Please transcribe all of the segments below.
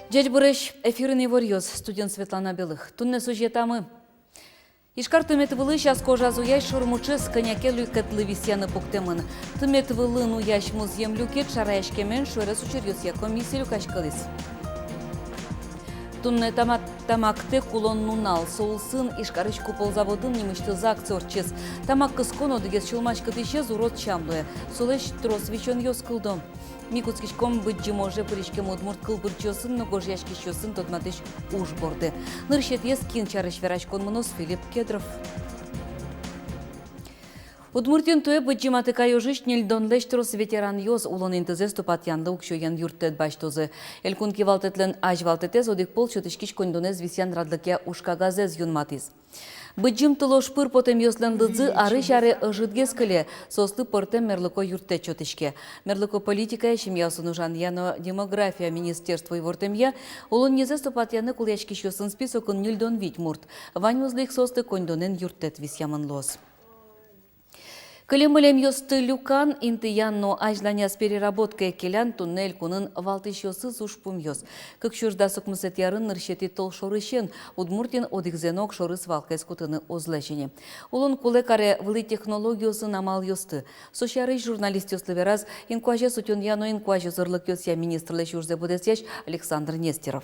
Дядь Буреш, эфирный варьёз, студент Светлана Белых. Тунне сюжетамы. Ишкар тымет вылы щас кожа зуяй шурмучыз коняке люкетлы висяны пуктемын. Тымет вылы нуяш музем люкет шараяшкемен шуэрес учерьёсья комиссию качкалыс. Тунне тамакте кулон нунал соулсын ишкарыч купол заводын немыштыз акциорчыз. Тамак кыскон одыгес чулмачкы тыщез урод чамлы. Сулеш трос вичон ёс кылдом. Микутскичком быть може пыришке мудмурт кылбырчосын, но гожьяшкищосын тотматыш уж борды. Нырщет ес кинчарыш верачкон мнос Филипп Кедров. Удмуртин туе быджиматы кайожиш нельдон лештрос ветеран йоз улон интезес тупатянлы укшоян юрттет баштозы. Элькун кивалтетлен ажвалтетез одик пол чотышкиш кондонез висян радлыке ушкагазез юнматиз. Быджим тылош пыр потем йослен лыдзы ары-шары ыжытгес кыле, сослы пыртем мерлыко юртте чотышке. Мерлыко политика шимья сунужан яно демография министерства и вортемья, улон незес тупатяны кулячкиш йосын списокын нельдон вить мурт. Вань возлых состы кондонен юрттет висямын лос. Кылемылем ёсты люкан интыянно ажланяс переработка келян туннель кунын валтышёсы сушпум ёс. Как чужда сукмысет ярын нырщети тол шорышен, Удмуртин одикзенок шоры свалка скутыны озлэчине. Улон куле каре вли технологиосы намал ёсты. Сошярый журналист ёслы вераз инкуаже сутюн яно инкуаже зырлык ёсья министрлы чужде будесящ Александр Нестеров.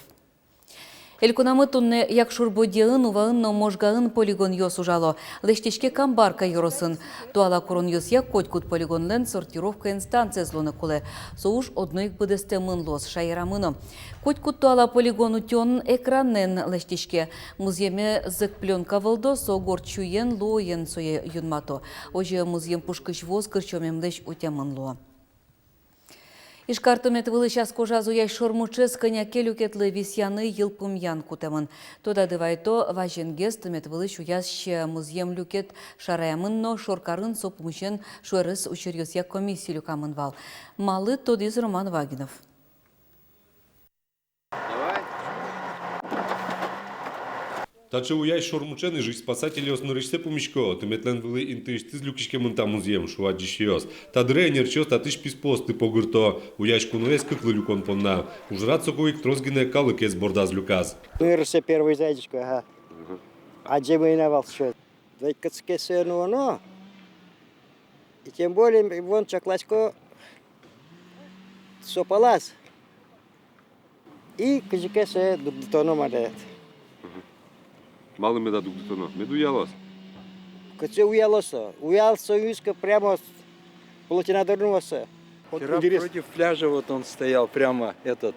Элькунамы тунне як шурбодеын уваынно можгаын полигон йос ужало. Лештешке камбарка йоросын. Туала курон йос як котькут полигонлен сортировка инстанция злоны куле. Соуж одной быдесте мын лос шайрамыно. Котькут туала полигону тён экраннен лештешке. Муземе зык пленка вылдо со горчуен лоен сое юнмато. Оже музем пушкыш воз кырчомем леш утямын ло. Ишкартымет вылы щас кожа зуяй шормучез коняке люкетлы висяны йылпумян кутемын. Тода дывайто важенгес тымет вылы шуящ музем люкет шараямынно шоркарын сопмущен шуэрыс учерьёсья комиссию люкамын вал. Малы тодиз Роман Вагинов. Таче уяй шормучен и жить спасатели осноришься помещко, тыметлен вылы интыштыз люкишке мынта музеем шуаджишьёс. Тадре нерчёс татыш писпосты погырто, уяш кунуэс кыклы люкон понна. Ужрат соковик трозгине калык ес бордаз люказ. Нырся первый зайчик, ага. А где мы иновал что? Да и кацке сыну, но. И тем более, вон чаклачко сопалас. И качке сы дубдитоно мадает. Мало меда дугдитоно. Меду ялос. Каче уялоса. Уял союзка прямо полотенодорнулся. Вчера против пляжа вот он стоял, прямо этот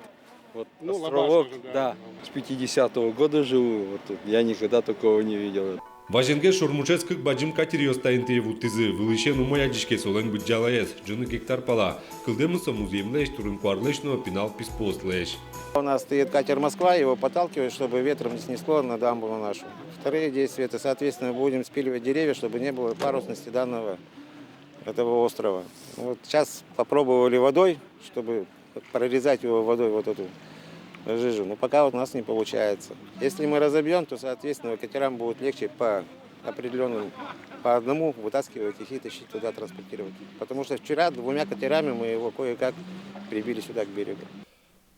вот островок, да. С 50-го года живу, вот тут. Я никогда такого не видел. Важенге шормучез кык баджим катериос таинтые вуттызы, вылышен умаядишке солен быджалаес, джуны гектар пала. Кылдемыса музеемлеш, турынкуарлешно, пинал писpostlеш. У нас стоит катер «Москва», его подталкивают, чтобы ветром не снесло на дамбу нашу. Вторые действия, это, соответственно, будем спиливать деревья, чтобы не было парусности этого острова. Вот сейчас попробовали водой, чтобы прорезать его водой вот эту жижу, но пока вот у нас не получается. Если мы разобьем, то, соответственно, катерам будет легче по определенным, по одному вытаскивать их и тащить туда, транспортировать. Потому что вчера 2 катерами мы его кое-как прибили сюда к берегу.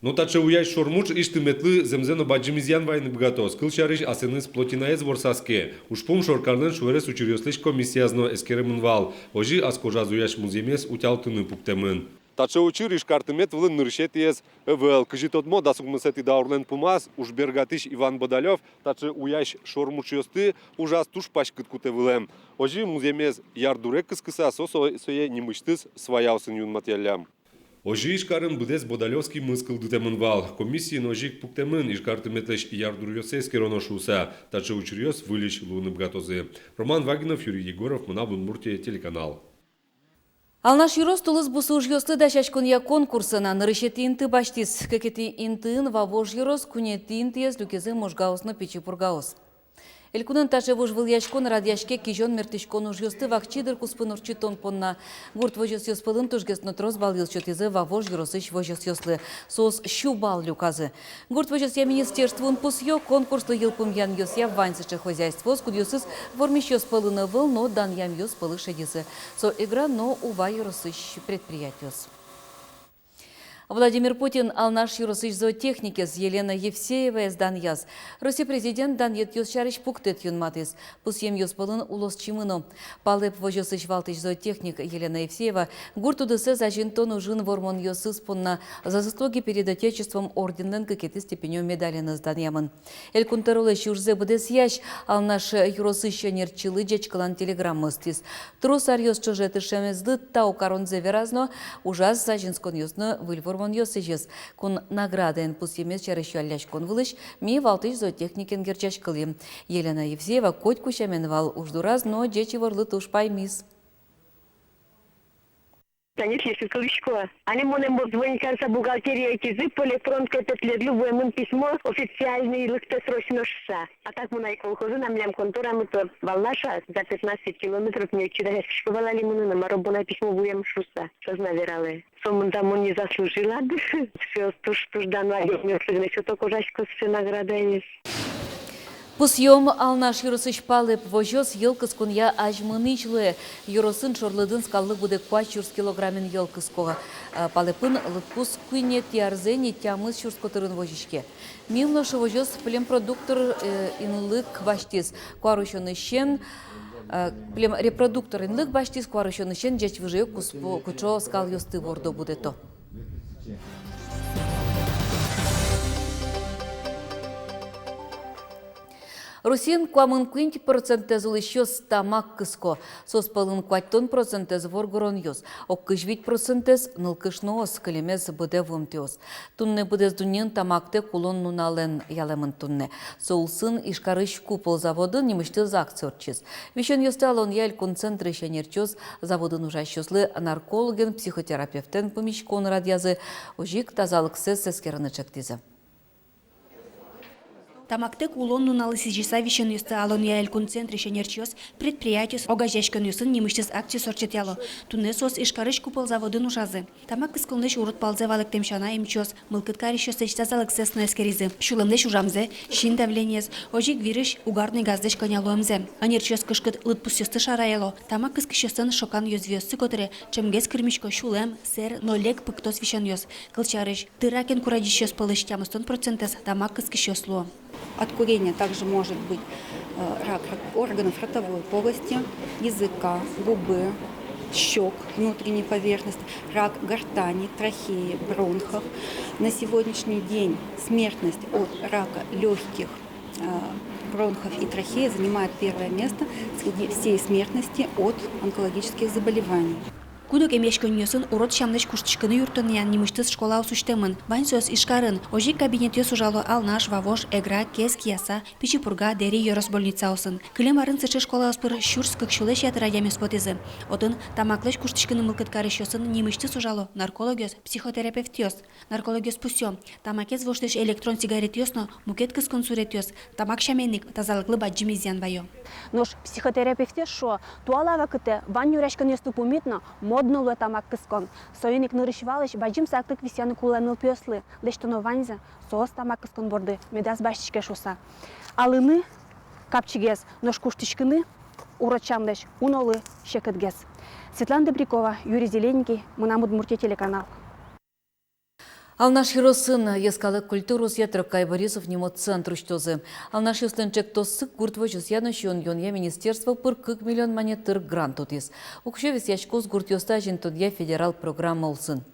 Но таче уяй шормуч иштыметлы земзено баджимизян вайны бгатос. Кылчарыш асеныз плотинаез ворсаске. Ушпом шоркарнен шуэрес учерьёслеш комиссиязно эскеремын вал. Ожи аскожа зуяш муземес утялтыны пуктемын. Таче учириш картымет влын ныршетиез эвел. Кыжитотмо дасугмысети даурлен пумаз уж бергатиш Иван Бодалев. Таче уяш шормуч ёсты ужас туш пашкыт кутевылем. Ожи муземез ярдурек кыскыса сое немыштыз сваяусын юн материалям. Ожи ишкарын будес Бодалевский мыскыл дутемын вал. Комиссии ножик пуктемын ишкартыметлеш ярдурёсес кероношуса. Таче учирёс вылич лунып гатозы. Роман Вагинов, Юрий Егоров, Мына Удмуртия, телеканал. Алнаш юрос тулыз бусуж ёсты да шашкунья конкурсына нырышети инты баштис. Кекети интын вавож юрос кунети интиез люкезы можгаосно печи пургаос. Элькунын таже вож выльяшкон радяшке кижон мертышкон уж ёсты вахчидыр куспынурчи тон понна. Гурт вожос ёспылын тужгес нотрос балил чотизы вавож юросыш вожос ёслы. Сос щубал люказы. Гурт вожос я министерствун пусьё конкурслы йылпым ян ёс я ваньсычы хозяйство скудьёсыз вормищ ёспылыны выл, но дан ям ёспылы шедизы. Со игра но ува юросыш предприятиёс. Владимир Путин алнаш юрысыш зоотехники с Елена Евсеева из Даньяз. Россия президент Даньет Юсчарыч пуктет юнматыс. Пусем юспалын улос чимыно. Палып вожосыш валтыш зоотехник Елена Евсеева гуртудысы зажин тону жин вормон йосыс понна за заслуги перед Отечеством орденлен какеты степенью медален из Даньямын. Эль кунтарулы шурзе бдес ящ алнаш юрысыш нерчилы джечкалан телеграммыстис. Трус арьос чужеты шемезды тау коронзе веразно ужас зажинскон юсно выльвор Йосыжыз, кун награден пусемес чарышу алляшкон вылыш, ми валтыш зоотехникен герчашкылы. Елена Евсеева коть кушамен вал уждураз, но джечи ворлы тушпай мис. Конечно, Клычко. Они можем звонить, кажется, бухгалтерия кизы, по электронке петледлю, воем письмо официальный лыкте срочно шса. А так мы на колхозу, нам лям контора, мы то волнаша за 15 километров не учили. Шковала ли мы на маробона письмо воем шуса. Что знаверали? Сом дамо не заслужила. Все, туш дано, все только жачко, все награда есть. Пусьем алнаш юрысыш палып вожос елкыс кунья ажмынычлы. Юросын шорлыдын скаллы буде квач юрс килограммен елкыскога. Палыпын лыпус куйне тиарзени тямыз шурскотырын вожишке. Милношы вожос племпродуктор инлык баштис. Кварушоны щен плем репродуктор инлык баштис кварушоны щен джеч выжи кучо скал юсты вордо буде то. Русин куамын 20% зулыщёс тамак кыско, соспалын 40% воргорон ёс, оккыжвить процентес нылкышноос калемез буде вымтёс. Тунне будес дунен тамакте кулон нунален ялемын тунне. Соулсын ишкарыш купол заводын немышты закцорчиз. Вещен ёсталон яль концентры шенерчёс заводын ужащёслы наркологен психотерапевтен помещкон радязы, ожик тазалыксыз сескерыны чектизы. Тамактек улон нуналы сижиса вишен юсты алон яэль концентре шенерчиос предприятиос огажешкан юсын немыштыз акция сорчетяло. Тунесос ишкарыш купол заводын ужазы. Тамак кыскылныш урут палзе валык темшана имчос, мылкыт каришос эчтазалык сесно эскеризы. Шулымнеш ужамзе, шин давлениес, ожик вирыш угарный газдеш конялуэмзе. Анерчиос кышкыт лытпусёсты шараяло. Тамак кыскышосын шокан ёзвёсты которе чемгес кырмичко шулем, сер, нолек пыктос вишен ёс. Кылчарыш, тыракен курадишёс пылыш тямыстон процентес тамак кыскышёсло. От курения также может быть рак органов ротовой полости, языка, губы, щек, внутренней поверхности, рак гортани, трахеи, бронхов. На сегодняшний день смертность от рака легких, бронхов и трахеи занимает первое место среди всей смертности от онкологических заболеваний. Кудок эмешкөньёсын урод шамныш куштышкыны юртыньян немыштыз школа усуштемын. Ваньсёс ишкарын, ожик кабинетёс ужало алнаш, вавош, эгра, кес, кияса, пичипурга, дери йорос больница усын. Кылем арын сычы школа успыр щурс кыкшулеш ятыра ямес потезы. Отын тамаклыш куштышкыны мылкыткарышёсын немыштыз ужало наркологиос, психотерапевтиос, наркологиос пусё. Тамакез воштыш электрон сигаретёсно, мукет кыскон суретёс, тамак шаменник, тазалыклы баджимизян вайо. Нож психотерапевте шо, туалава кыте, ван юрашкан ёсту помитно, моднулы тамак кыскон. Союник нырышвалыш, баджим сактык висяны куланыл пёслы, лештоно ванза, соос тамак кыскон борды, медас башчишке шуса. Алыны, капчигез, нож куштышкыны, урочамдеш, унолы, шекетгез. Светлана Добрякова, Юрий Зелененький, Мынам Удмуртия телеканал. Алнаш юросын ескалы культурус ятрык Кай Борисов немо центру штозы. Алнаш юстенчек тосы куртвочус яныш я министерство пыр 40 миллион монетыр грант утис. Укшевис яшкоз гурт yosta жинтудья федерал программа улсын.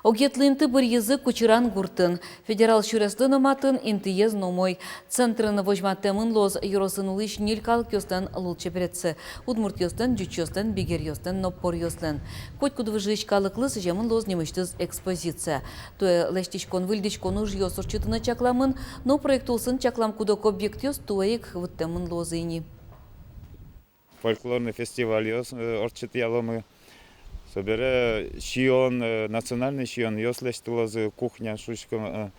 Огетлинты бір езы кучыран гуртын. Федерал шүреслы номатын инты ез номой. Центрын вожматемын лоз юросын улыш нилкалык йостан лулче беретсы. Удмурт йостан, джуч йостан, бигер йостан, ноппор йостан. Коть куд выжыш калыклы сыжемын лоз немыштыз экспозиция. Туэ лештичкон выльдичкон уж йосор чытына чакламын, но проект улсын чаклам кудок объект йост туэйк выттемын лозыйни. Фольклорный фестиваль йос орчыт яломы. Собере шион, национальный шион, ёслештылазы кухня шушкам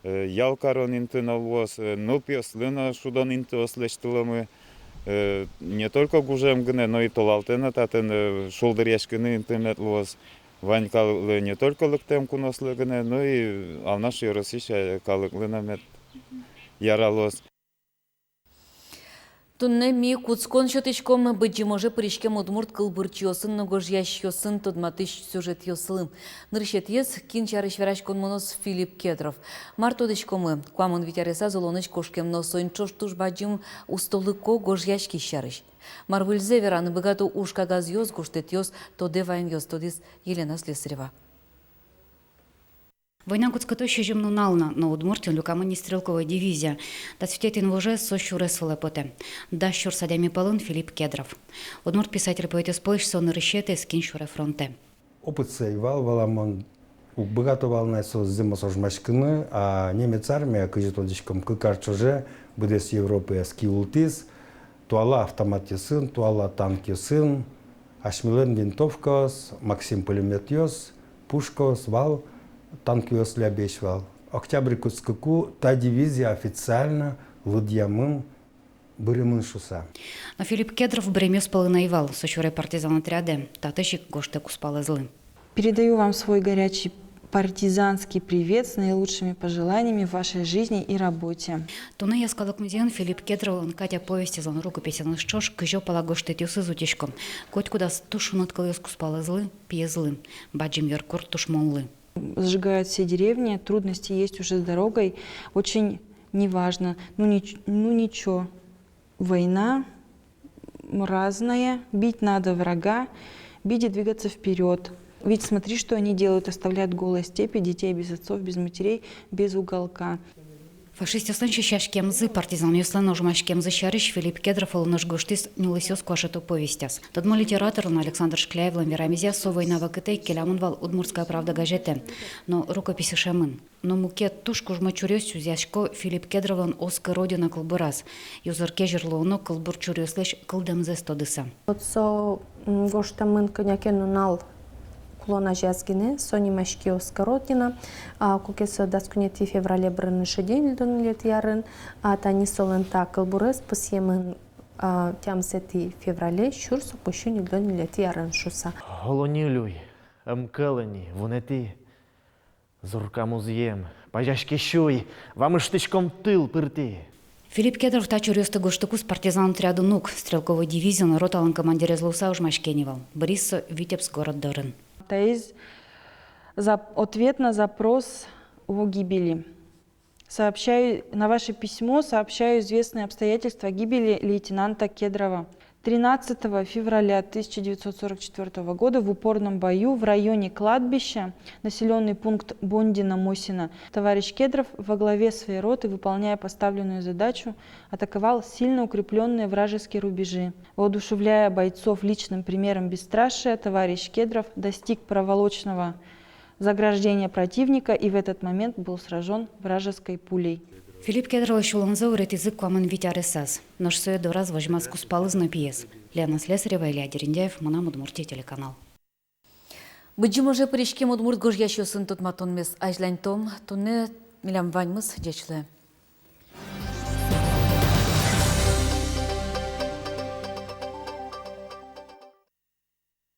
ялкарон интыналвоз, нупьёс лына шудон интыослештыламы. Не только гужем гне, но и толалтена татын шулдыряшкыны интыметлвоз. Ванькал не только лыктем кунослы гне, но и алнаш йоросиша калыклына мет яралоз. Тунне ми куцкон шотичком быджи може пришкем удмурт кылбырчиосын ногожьящосын тодматыш сюжет йосылым. Ныршет ес кин чарыш верашкон монос Филипп Кедров. Мартодичкомы куамын витяреса золоныч кошкем носойн чоштуш баджим устолыко гожьяшки щарыш. Марвыльзе вераны богату ушка газ йос гуштет йос то девайн йос тодис Елена Слесарева. Война куцкото щежим нална, но удмуртин люкамани стрелковая дивизия. Да цвететин уже со щурес валепоте. Да щур садями полын Филипп Кедров. Удмурт писатель поэтес плыш сон решеты скин щуре фронте. Опыт сейвал, валамон уготовал на со зимосожмашкины, а немец армия кыжитодичком кыкарчуже будес Европы скиултис, туала автомат сын, туала танки сын, ашмилен винтовкос, Максим пулемет йос, пушкос, вал, танки йос лябешвал. Октябрь куцкаку та дивизия официально лудьямым Быремын шуса. Но Филипп Кедров бремес полынаевал, сочуре партизан отряде, татышик гоште куспалы злы. Передаю вам свой горячий партизанский привет с наилучшими пожеланиями в вашей жизни и работе. Туна яскалок музеон Филипп Кедров, он Катя повести злан рукописен шош, кыжо пала гоште тюсы зутишком. Коть куда тушун откалыз куспалы злы, пье злы, баджим йоркур тушмонлы. Сжигают все деревни, трудности есть уже с дорогой, очень неважно, ну ничего. Война разная, бить надо врага, бить и двигаться вперед. Ведь смотри, что они делают, оставляют голые степи, детей без отцов, без матерей, без уголка. Фашисты слышали шашкемзы, партизан юслан ожмашкемзы шарыш Филипп Кедров олныш гоштис нюлысёс куашето повестяс. Тодмо литератор Александр Шкляев ламверамизя со война вакытай келямынвал Удмуртская правда газете, но рукописи шамын. Но мукет тушку жмачурёсю зяшко Филипп Кедрован оска родина кылбырас. Юзырке жырлооно кылбыр чурёслеш кылдамзе стодыса. Вот со гоштамын конякену нал Клона Жазгине, Сони Машки Оскоротина, кукесо даскунети феврале брыннышы день льдон лет ярын, тани солен такыл бурес пысемын тямсети феврале шур сопущу льдон лет ярын шуса. Голонилюй, мкелени, вонети, зурка музеем, пажашки шуй, вам иштычком тыл пырти. Филипп Кедров тачурёсты гоштыкус партизан отряду НУК, стрелковой дивизии, роталан командир Злуса ужмашкенивал. Борисо, Витебск, город Дорын. Есть ответ на запрос о гибели. Сообщаю, на ваше письмо сообщаю известные обстоятельства гибели лейтенанта Кедрова. 13 февраля 1944 года в упорном бою в районе кладбища, населенный пункт Бондина-Мосина, товарищ Кедров во главе своей роты, выполняя поставленную задачу, атаковал сильно укрепленные вражеские рубежи. Воодушевляя бойцов личным примером бесстрашия, товарищ Кедров достиг проволочного заграждения противника и в этот момент был сражен вражеской пулей. Филипп Кедров шулонза урет язык куамын витяресас. Нож соеду раз вожмаску спалы зной пьес. Лена Слесарева, Илья Дерендяев, Манам Удмуртия, телеканал. Быджи може пришкем удмурт гожьящосын тутматон мес ажлань том, тунне милям ваньмыз дечле.